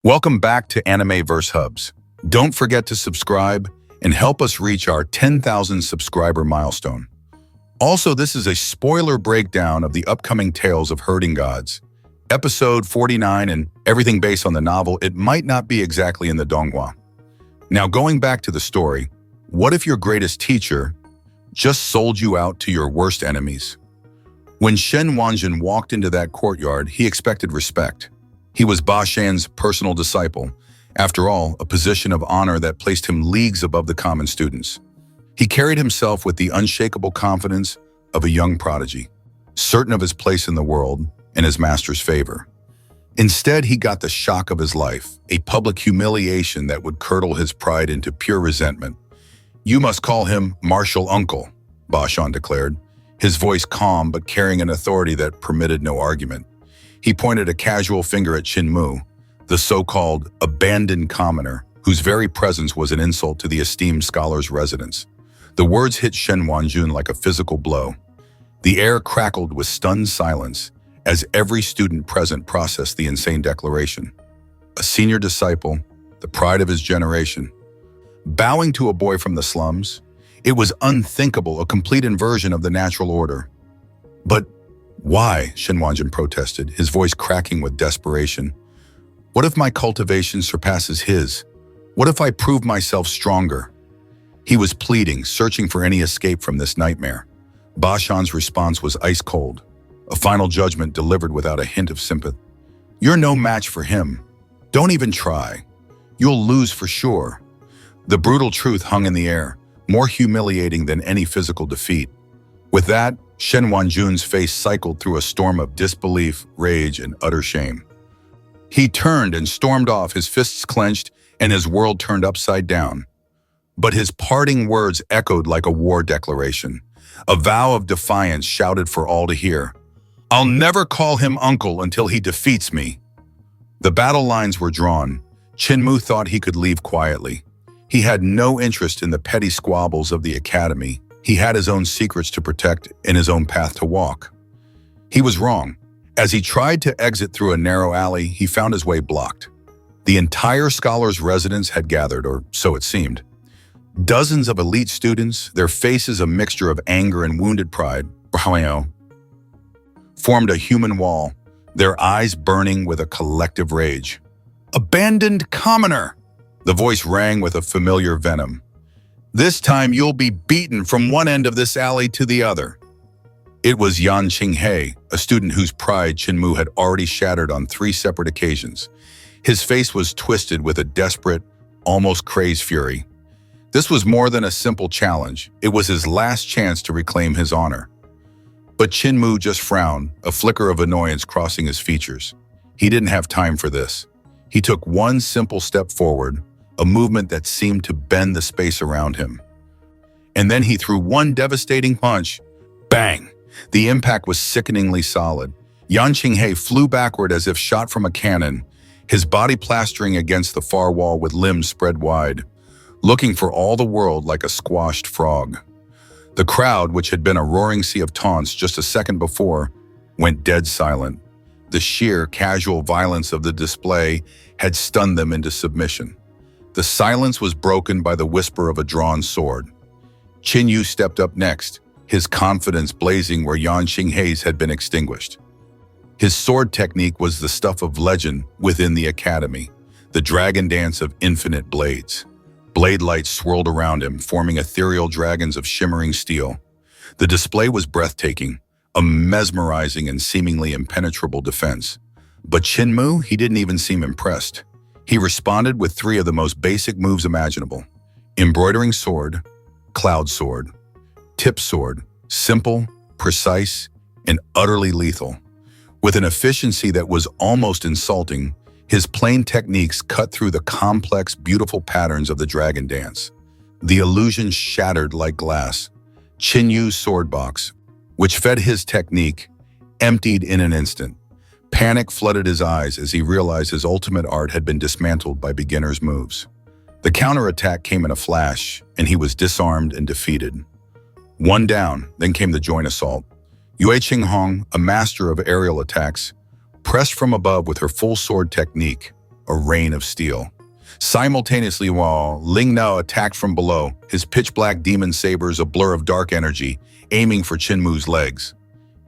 Welcome back to Anime Verse Hubs. Don't forget to subscribe and help us reach our 10,000 subscriber milestone. Also, this is a spoiler breakdown of the upcoming Tales of Herding Gods, episode 49, and everything based on the novel. It might not be exactly in the Donghua. Now, going back to the story, what if your greatest teacher just sold you out to your worst enemies? When Shen Wanjun walked into that courtyard, he expected respect. He was Ba Shan's personal disciple, after all, a position of honor that placed him leagues above the common students. He carried himself with the unshakable confidence of a young prodigy, certain of his place in the world and his master's favor. Instead, he got the shock of his life, a public humiliation that would curdle his pride into pure resentment. "You must call him Martial Uncle," Ba Shan declared, his voice calm but carrying an authority that permitted no argument. He pointed a casual finger at Qin Mu, the so-called abandoned commoner, whose very presence was an insult to the esteemed scholar's residence. The words hit Shen Wanjun like a physical blow. The air crackled with stunned silence as every student present processed the insane declaration. A senior disciple, the pride of his generation, bowing to a boy from the slums. It was unthinkable, a complete inversion of the natural order. "But why?" Shen Wanjun protested, his voice cracking with desperation. "What if my cultivation surpasses his? What if I prove myself stronger?" He was pleading, searching for any escape from this nightmare. Ba Shan's response was ice cold, a final judgment delivered without a hint of sympathy. "You're no match for him. Don't even try. You'll lose for sure." The brutal truth hung in the air, more humiliating than any physical defeat. With that, Shen Wanjun's face cycled through a storm of disbelief, rage, and utter shame. He turned and stormed off, his fists clenched and his world turned upside down. But his parting words echoed like a war declaration, a vow of defiance shouted for all to hear. "I'll never call him uncle until he defeats me." The battle lines were drawn. Qin Mu thought he could leave quietly. He had no interest in the petty squabbles of the academy. He had his own secrets to protect and his own path to walk. He was wrong. As he tried to exit through a narrow alley, he found his way blocked. The entire scholar's residence had gathered, or so it seemed. Dozens of elite students, their faces a mixture of anger and wounded pride, formed a human wall, their eyes burning with a collective rage. "Abandoned commoner!" The voice rang with a familiar venom. "This time you'll be beaten from one end of this alley to the other." It was Yan Qinghe, a student whose pride Qin Mu had already shattered on 3 separate occasions. His face was twisted with a desperate, almost crazed fury. This was more than a simple challenge. It was his last chance to reclaim his honor. But Qin Mu just frowned, a flicker of annoyance crossing his features. He didn't have time for this. He took one simple step forward, a movement that seemed to bend the space around him. And then he threw one devastating punch. Bang! The impact was sickeningly solid. Yan Qinghe flew backward as if shot from a cannon, his body plastering against the far wall with limbs spread wide, looking for all the world like a squashed frog. The crowd, which had been a roaring sea of taunts just a second before, went dead silent. The sheer, casual violence of the display had stunned them into submission. The silence was broken by the whisper of a drawn sword. Qin Yu stepped up next, his confidence blazing where Yan Qinghe's had been extinguished. His sword technique was the stuff of legend within the academy, the dragon dance of infinite blades. Blade lights swirled around him, forming ethereal dragons of shimmering steel. The display was breathtaking, a mesmerizing and seemingly impenetrable defense. But Qin Mu, he didn't even seem impressed. He responded with 3 of the most basic moves imaginable: embroidering sword, cloud sword, tip sword, simple, precise, and utterly lethal. With an efficiency that was almost insulting, his plain techniques cut through the complex, beautiful patterns of the dragon dance. The illusion shattered like glass. Qin Yu's sword box, which fed his technique, emptied in an instant. Panic flooded his eyes as he realized his ultimate art had been dismantled by beginner's moves. The counterattack came in a flash, and he was disarmed and defeated. One down, then came the joint assault. Yue Qinghong, a master of aerial attacks, pressed from above with her full sword technique, a rain of steel. Simultaneously, while Ling Nuo attacked from below, his pitch-black demon sabers a blur of dark energy, aiming for Qin Mu's legs.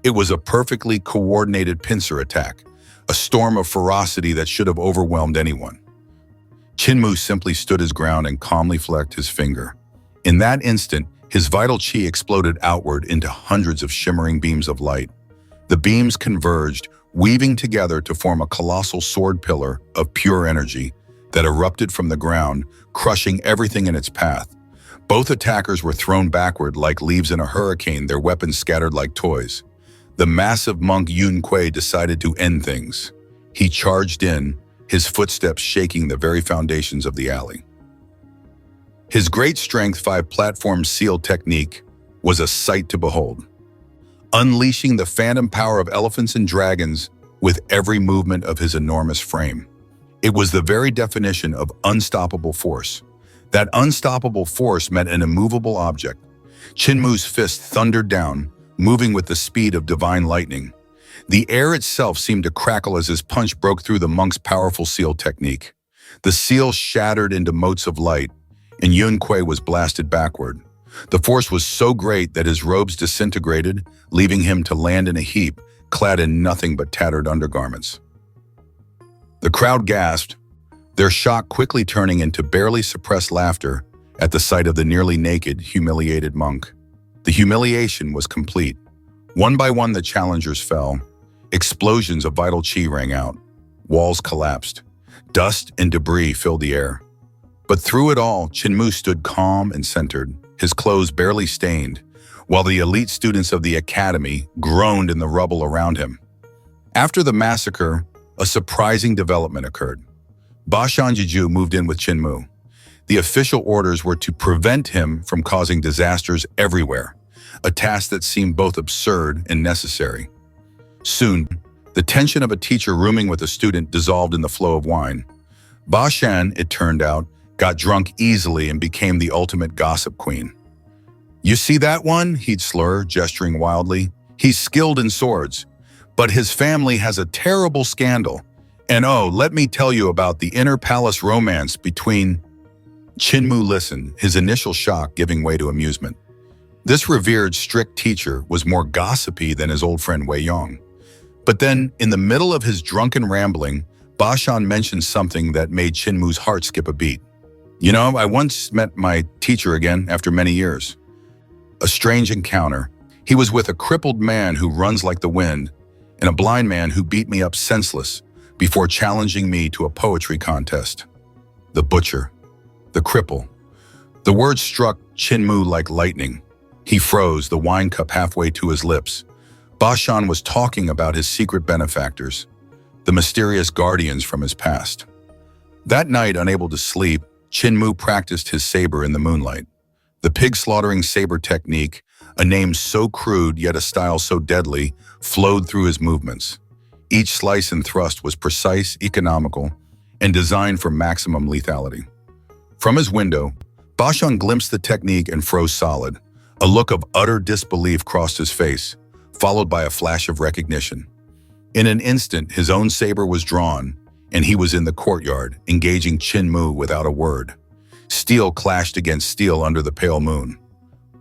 It was a perfectly coordinated pincer attack, a storm of ferocity that should have overwhelmed anyone. Qin Mu simply stood his ground and calmly flecked his finger. In that instant, his vital qi exploded outward into hundreds of shimmering beams of light. The beams converged, weaving together to form a colossal sword pillar of pure energy that erupted from the ground, crushing everything in its path. Both attackers were thrown backward like leaves in a hurricane, their weapons scattered like toys. The massive monk Yan Qinghe decided to end things. He charged in, his footsteps shaking the very foundations of the alley. His great strength 5 platform seal technique was a sight to behold, unleashing the phantom power of elephants and dragons with every movement of his enormous frame. It was the very definition of unstoppable force. That unstoppable force met an immovable object. Qin Mu's fist thundered down, moving with the speed of divine lightning. The air itself seemed to crackle as his punch broke through the monk's powerful seal technique. The seal shattered into motes of light, and Yan Qinghe was blasted backward. The force was so great that his robes disintegrated, leaving him to land in a heap, clad in nothing but tattered undergarments. The crowd gasped, their shock quickly turning into barely suppressed laughter at the sight of the nearly naked, humiliated monk. The humiliation was complete. One by one, the challengers fell. Explosions of vital qi rang out. Walls collapsed. Dust and debris filled the air. But through it all, Qin Mu stood calm and centered, his clothes barely stained, while the elite students of the academy groaned in the rubble around him. After the massacre, a surprising development occurred. Ba Shan Jijiu moved in with Qin Mu. The official orders were to prevent him from causing disasters everywhere, a task that seemed both absurd and necessary. Soon, the tension of a teacher rooming with a student dissolved in the flow of wine. Ba Shan, it turned out, got drunk easily and became the ultimate gossip queen. "You see that one?" he'd slur, gesturing wildly. "He's skilled in swords, but his family has a terrible scandal. And oh, let me tell you about the inner palace romance between—" Qin Mu listened, his initial shock giving way to amusement. This revered, strict teacher was more gossipy than his old friend Wei Yong. But then, in the middle of his drunken rambling, Ba Shan mentioned something that made Qin Mu's heart skip a beat. "You know, I once met my teacher again after many years. A strange encounter. He was with a crippled man who runs like the wind, and a blind man who beat me up senseless before challenging me to a poetry contest." The butcher. The cripple. The words struck Qin Mu like lightning. He froze, the wine cup halfway to his lips. Ba Shan was talking about his secret benefactors, the mysterious guardians from his past. That night, unable to sleep, Qin Mu practiced his saber in the moonlight. The pig-slaughtering saber technique, a name so crude yet a style so deadly, flowed through his movements. Each slice and thrust was precise, economical, and designed for maximum lethality. From his window, Ba Shan glimpsed the technique and froze solid. A look of utter disbelief crossed his face, followed by a flash of recognition. In an instant, his own saber was drawn, and he was in the courtyard, engaging Qin Mu without a word. Steel clashed against steel under the pale moon.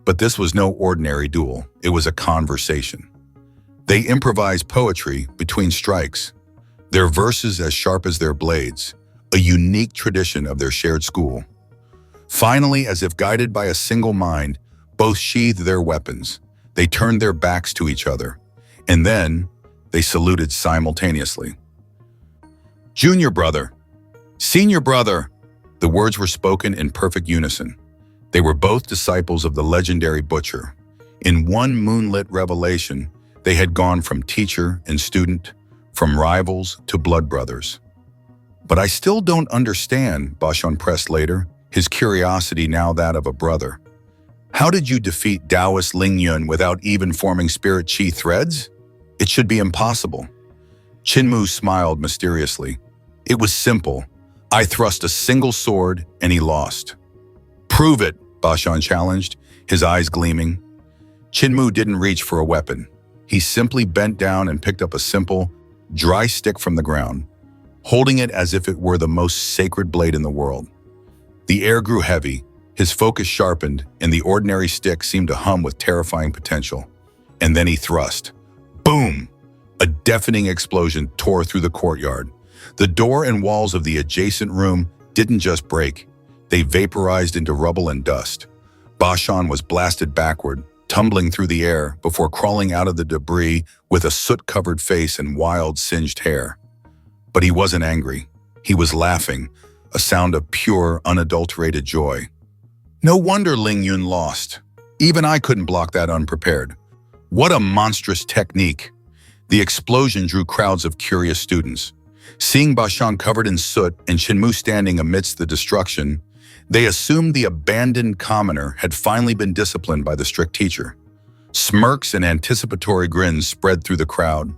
But this was no ordinary duel, it was a conversation. They improvised poetry between strikes, their verses as sharp as their blades, a unique tradition of their shared school. Finally, as if guided by a single mind, both sheathed their weapons. They turned their backs to each other, and then they saluted simultaneously. "Junior brother, senior brother," the words were spoken in perfect unison. They were both disciples of the legendary butcher. In one moonlit revelation, they had gone from teacher and student, from rivals to blood brothers. "But I still don't understand," Ba Shan pressed later, his curiosity now that of a brother. "How did you defeat Taoist Ling Yun without even forming spirit qi threads? It should be impossible." Qin Mu smiled mysteriously. "It was simple. I thrust a single sword and he lost." "Prove it," Ba Shan challenged, his eyes gleaming. Qin Mu didn't reach for a weapon. He simply bent down and picked up a simple, dry stick from the ground. holding it as if it were the most sacred blade in the world. The air grew heavy, his focus sharpened, and the ordinary stick seemed to hum with terrifying potential. And then he thrust. Boom! A deafening explosion tore through the courtyard. The door and walls of the adjacent room didn't just break, they vaporized into rubble and dust. Ba Shan was blasted backward, tumbling through the air before crawling out of the debris with a soot-covered face and wild, singed hair. But he wasn't angry. He was laughing, a sound of pure, unadulterated joy. No wonder Ling Yun lost. Even I couldn't block that unprepared. What a monstrous technique! The explosion drew crowds of curious students. Seeing Ba Shan covered in soot and Qin Mu standing amidst the destruction, they assumed the abandoned commoner had finally been disciplined by the strict teacher. Smirks and anticipatory grins spread through the crowd.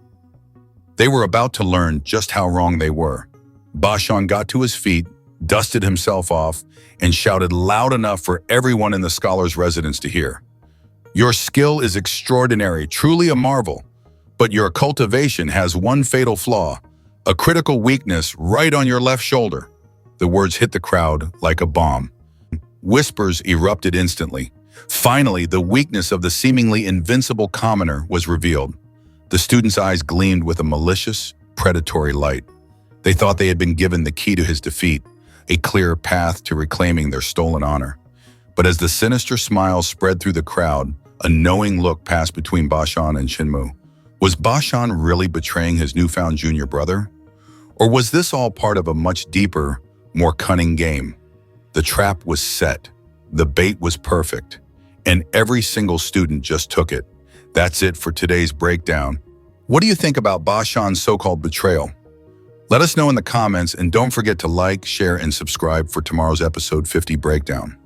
They were about to learn just how wrong they were. Ba Shan got to his feet, dusted himself off, and shouted loud enough for everyone in the scholar's residence to hear. Your skill is extraordinary, truly a marvel, but your cultivation has one fatal flaw, a critical weakness right on your left shoulder. The words hit the crowd like a bomb. Whispers erupted instantly. Finally, the weakness of the seemingly invincible commoner was revealed. The students' eyes gleamed with a malicious, predatory light. They thought they had been given the key to his defeat, a clear path to reclaiming their stolen honor. But as the sinister smile spread through the crowd, a knowing look passed between Ba Shan and Qin Mu. Was Ba Shan really betraying his newfound junior brother? Or was this all part of a much deeper, more cunning game? The trap was set, the bait was perfect, and every single student just took it. That's it for today's breakdown. What do you think about Ba Shan's so-called betrayal? Let us know in the comments, and don't forget to like, share, and subscribe for tomorrow's episode 50 breakdown.